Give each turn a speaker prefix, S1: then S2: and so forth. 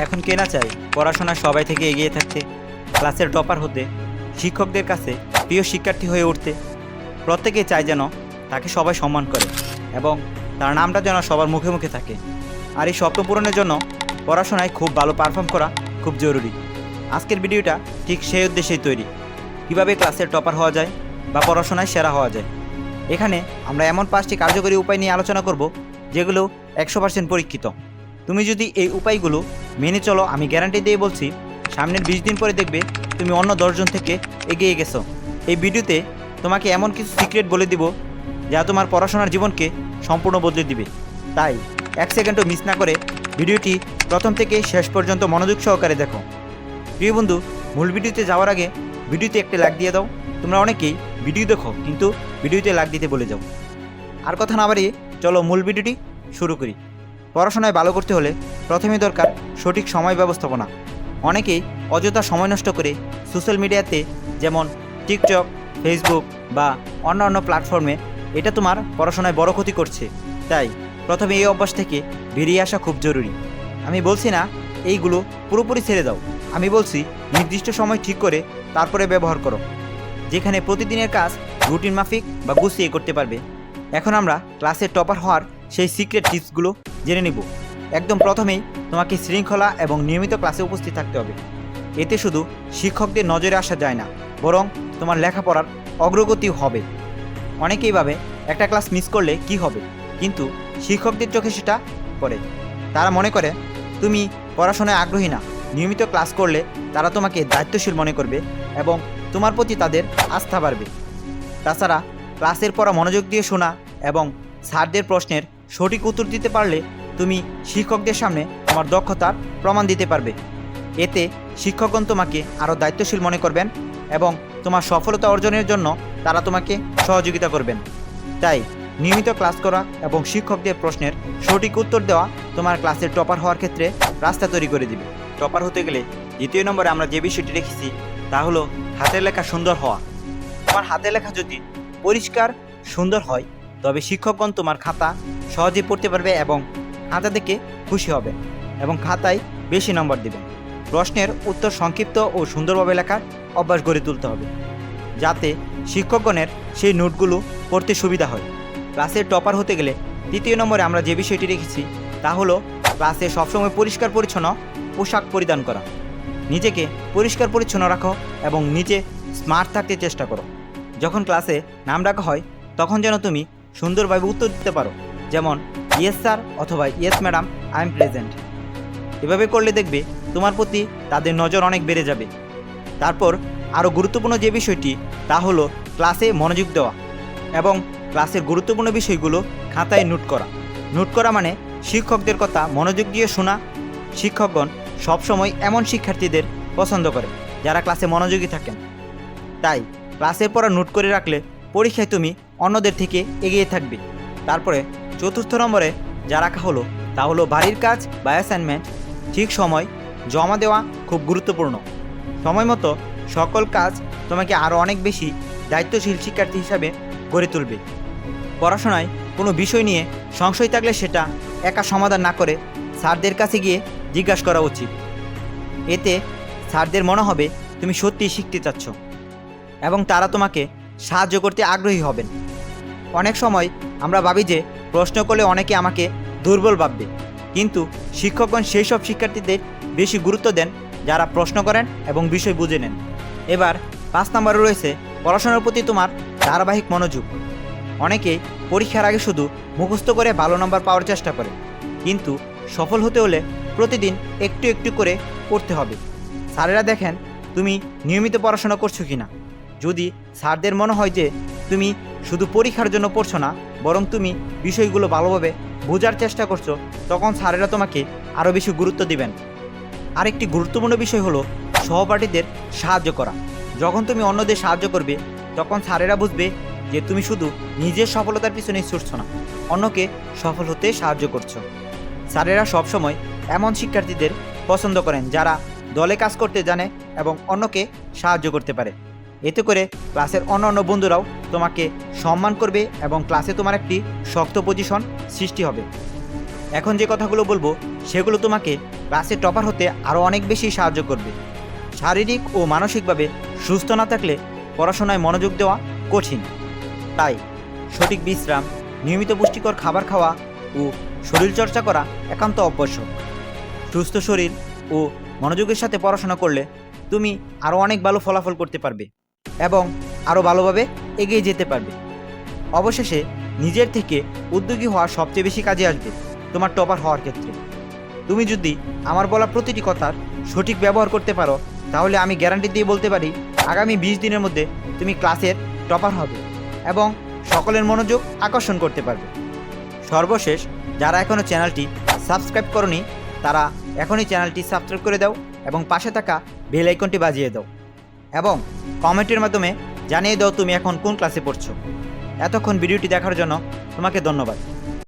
S1: এখন কে না চায় পড়াশোনায় সবাই থেকে এগিয়ে থাকতে, ক্লাসের টপার হতে, শিক্ষকদের কাছে প্রিয় শিক্ষার্থী হয়ে উঠতে। প্রত্যেকেই চায় যেন তাকে সবাই সম্মান করে এবং তার নামটা যেন সবার মুখে মুখে থাকে। আর এই স্বপ্ন পূরণের জন্য পড়াশোনায় খুব ভালো পারফর্ম করা খুব জরুরি। আজকের ভিডিওটা ঠিক সেই উদ্দেশ্যেই তৈরি, কীভাবে ক্লাসের টপার হওয়া যায় বা পড়াশোনায় সেরা হওয়া যায়। এখানে আমরা এমন 5টি কার্যকরী উপায় নিয়ে আলোচনা করব যেগুলো 100% পরীক্ষিত। তুমি যদি এই উপায়গুলো মেনে চলো, আমি গ্যারান্টি দিয়ে বলছি সামনের 20 দিন পরে দেখবে তুমি অন্য 10 জন থেকে এগিয়ে গেছো। এই ভিডিওতে তোমাকে এমন কিছু সিক্রেট বলে দিব যা তোমার পড়াশোনার জীবনকে সম্পূর্ণ বদলে দিবে। তাই 1 সেকেন্ডও মিস না করে ভিডিওটি প্রথম থেকে শেষ পর্যন্ত মনোযোগ সহকারে দেখো। প্রিয় বন্ধু, মূল ভিডিওতে যাওয়ার আগে ভিডিওতে একটা লাইক দিয়ে দাও। তোমরা অনেকেই ভিডিও দেখো কিন্তু ভিডিওতে লাইক দিতে বলে যাও। আর কথা না বাড়িয়ে চলো মূল ভিডিওটি শুরু করি। পড়াশোনায় ভালো করতে হলে প্রথমেই দরকার সঠিক সময় ব্যবস্থাপনা। অনেকেই অযথা সময় নষ্ট করে সোশ্যাল মিডিয়াতে, যেমন টিকটক, ফেসবুক বা অন্যান্য প্ল্যাটফর্মে। এটা তোমার পড়াশোনায় বড় ক্ষতি করছে। তাই প্রথমে এই অভ্যাস থেকে বেরিয়ে আসা খুব জরুরি। আমি বলছি না এইগুলো পুরোপুরি ছেড়ে দাও, আমি বলছি নির্দিষ্ট সময় ঠিক করে তারপরে ব্যবহার করো, যেখানে প্রতিদিনের কাজ রুটিন মাফিক বা গুছিয়ে করতে পারবে। এখন আমরা ক্লাসে টপার হওয়ার সেই সিক্রেট টিপসগুলো জেনে নিব। একদম প্রথমেই তোমাকে শৃঙ্খলা এবং নিয়মিত ক্লাসে উপস্থিত থাকতে হবে। এতে শুধু শিক্ষকদের নজরে আসা যায় না, বরং তোমার লেখাপড়ার অগ্রগতিও হবে। অনেকেই ভাবে একটা ক্লাস মিস করলে কি হবে, কিন্তু শিক্ষকদের চোখে সেটা পড়ে। তারা মনে করে তুমি পড়াশোনায় আগ্রহী না। নিয়মিত ক্লাস করলে তারা তোমাকে দায়িত্বশীল মনে করবে এবং তোমার প্রতি তাদের আস্থা বাড়বে। তাছাড়া ক্লাসের পড়া মনোযোগ দিয়ে শোনা এবং স্যারদের প্রশ্নের সঠিক উত্তর দিতে পারলে তুমি শিক্ষকদের সামনে তোমার দক্ষতার প্রমাণ দিতে পারবে। এতে শিক্ষকগণ তোমাকে আরও দায়িত্বশীল মনে করবেন এবং তোমার সফলতা অর্জনের জন্য তারা তোমাকে সহযোগিতা করবেন। তাই নিয়মিত ক্লাস করা এবং শিক্ষকদের প্রশ্নের সঠিক উত্তর দেওয়া তোমার ক্লাসের টপার হওয়ার ক্ষেত্রে রাস্তা তৈরি করে দিবে। টপার হতে গেলে দ্বিতীয় নম্বরে আমরা যে বিষয়টি রেখেছি তা হলো হাতের লেখা সুন্দর হওয়া। তোমার হাতের লেখা যদি পরিষ্কার সুন্দর হয় তবে শিক্ষকগণ তোমার খাতা সহজে পড়তে পারবে এবং খাতা দেখে খুশি হবে এবং খাতায় বেশি নম্বর দেবে। প্রশ্নের উত্তর সংক্ষিপ্ত ও সুন্দরভাবে লেখার অভ্যাস গড়ে তুলতে হবে, যাতে শিক্ষকগণের সেই নোটগুলো পড়তে সুবিধা হয়। ক্লাসের টপার হতে গেলে তৃতীয় নম্বরে আমরা যে বিষয়টি রেখেছি তা হলো ক্লাসে সবসময় পরিষ্কার পরিচ্ছন্ন পোশাক পরিধান করা। নিজেকে পরিষ্কার পরিচ্ছন্ন রাখো এবং নিজে স্মার্ট থাকতে চেষ্টা করো। যখন ক্লাসে নাম ডাকা হয় তখন যেন তুমি সুন্দরভাবে উত্তর দিতে পারো, যেমন ইয়েস স্যার অথবা yes madam, I am present. এভাবে করলে দেখবে তোমার প্রতি তাদের নজর অনেক বেড়ে যাবে। তারপর আরও গুরুত্বপূর্ণ যে বিষয়টি তা হলো ক্লাসে মনোযোগ দেওয়া এবং ক্লাসের গুরুত্বপূর্ণ বিষয়গুলো খাতায় নোট করা। নোট করা মানে শিক্ষকদের কথা মনোযোগ দিয়ে শোনা। শিক্ষকগণ সবসময় এমন শিক্ষার্থীদের পছন্দ করে যারা ক্লাসে মনোযোগী থাকেন। তাই ক্লাসের পড়া নোট করে রাখলে পরীক্ষায় তুমি অন্যদের থেকে এগিয়ে থাকবে। তারপরে চতুর্থ নম্বরে যা রাখা হলো তা হলো বাড়ির কাজ বা অ্যাসাইনমেন্ট ঠিক সময় জমা দেওয়া খুব গুরুত্বপূর্ণ। সময় মতো সকল কাজ তোমাকে আরও অনেক বেশি দায়িত্বশীল শিক্ষার্থী হিসাবে গড়ে তুলবে। পড়াশোনায় কোনো বিষয় নিয়ে সংশয় থাকলে সেটা একা সমাধান না করে স্যারদের কাছে গিয়ে জিজ্ঞাসা করা উচিত। এতে স্যারদের মনে হবে তুমি সত্যিই শিখতে চাচ্ছ এবং তারা তোমাকে সাহায্য করতে আগ্রহী হবেন। অনেক সময় আমরা ভাবি যে প্রশ্ন করলে অনেকে আমাকে দুর্বল ভাববে, কিন্তু শিক্ষকগণ সেই সব শিক্ষার্থীদের বেশি গুরুত্ব দেন যারা প্রশ্ন করেন এবং বিষয় বুঝে নেন। এবার 5 নম্বরে রয়েছে পড়াশোনার প্রতি তোমার ধারাবাহিক মনোযোগ। অনেকে পরীক্ষার আগে শুধু মুখস্থ করে ভালো নম্বর পাওয়ার চেষ্টা করে, কিন্তু সফল হতে হলে প্রতিদিন একটু একটু করে পড়তে হবে। স্যারেরা দেখেন তুমি নিয়মিত পড়াশোনা করছো কিনা। যদি স্যারদের মনে হয় যে তুমি শুধু পরীক্ষার জন্য পড়ছো না, বরং তুমি বিষয়গুলো ভালোভাবে বোঝার চেষ্টা করছো, তখন স্যারেরা তোমাকে আরও বেশি গুরুত্ব দিবেন। আরেকটি গুরুত্বপূর্ণ বিষয় হলো সহপাঠীদের সাহায্য করা। যখন তুমি অন্যদের সাহায্য করবে তখন স্যারেরা বুঝবে যে তুমি শুধু নিজের সফলতার পিছনেই ছুটছো না, অন্যকে সফল হতে সাহায্য করছো। স্যারেরা সবসময় এমন শিক্ষার্থীদের পছন্দ করেন যারা দলে কাজ করতে জানে এবং অন্যকে সাহায্য করতে পারে। এতে করে ক্লাসের অন্য বন্ধুরাও তোমাকে সম্মান করবে এবং ক্লাসে তোমার একটি শক্ত পজিশন সৃষ্টি হবে। এখন যে কথাগুলো বলবো সেগুলো তোমাকে ক্লাসে টপার হতে আরও অনেক বেশি সাহায্য করবে। শারীরিক ও মানসিকভাবে সুস্থ না থাকলে পড়াশোনায় মনোযোগ দেওয়া কঠিন। তাই সঠিক বিশ্রাম, নিয়মিত পুষ্টিকর খাবার খাওয়া ও শরীরচর্চা করা একান্ত আবশ্যক। সুস্থ শরীর ও মনোযোগের সাথে পড়াশোনা করলে তুমি আরও অনেক ভালো ফলাফল করতে পারবে এবং আরও ভালোভাবে এগিয়ে যেতে পারবে। অবশেষে নিজের থেকে উদ্যোগী হওয়া সবচেয়ে বেশি কাজে আসবে তোমার টপার হওয়ার ক্ষেত্রে। তুমি যদি আমার বলা প্রতিটি কথার সঠিক ব্যবহার করতে পারো, তাহলে আমি গ্যারান্টি দিয়ে বলতে পারি আগামী 20 দিনের মধ্যে তুমি ক্লাসের টপার হবে এবং সকলের মনোযোগ আকর্ষণ করতে পারবে। সর্বশেষ, যারা এখনও চ্যানেলটি সাবস্ক্রাইব করনি তারা এখনই চ্যানেলটি সাবস্ক্রাইব করে দাও এবং পাশে থাকা বেল আইকনটি বাজিয়ে দাও এবং কমেন্টের মাধ্যমে জানিয়ে দাও তুমি এখন কোন ক্লাসে পড়ছো। এতক্ষণ ভিডিওটি দেখার জন্য তোমাকে ধন্যবাদ।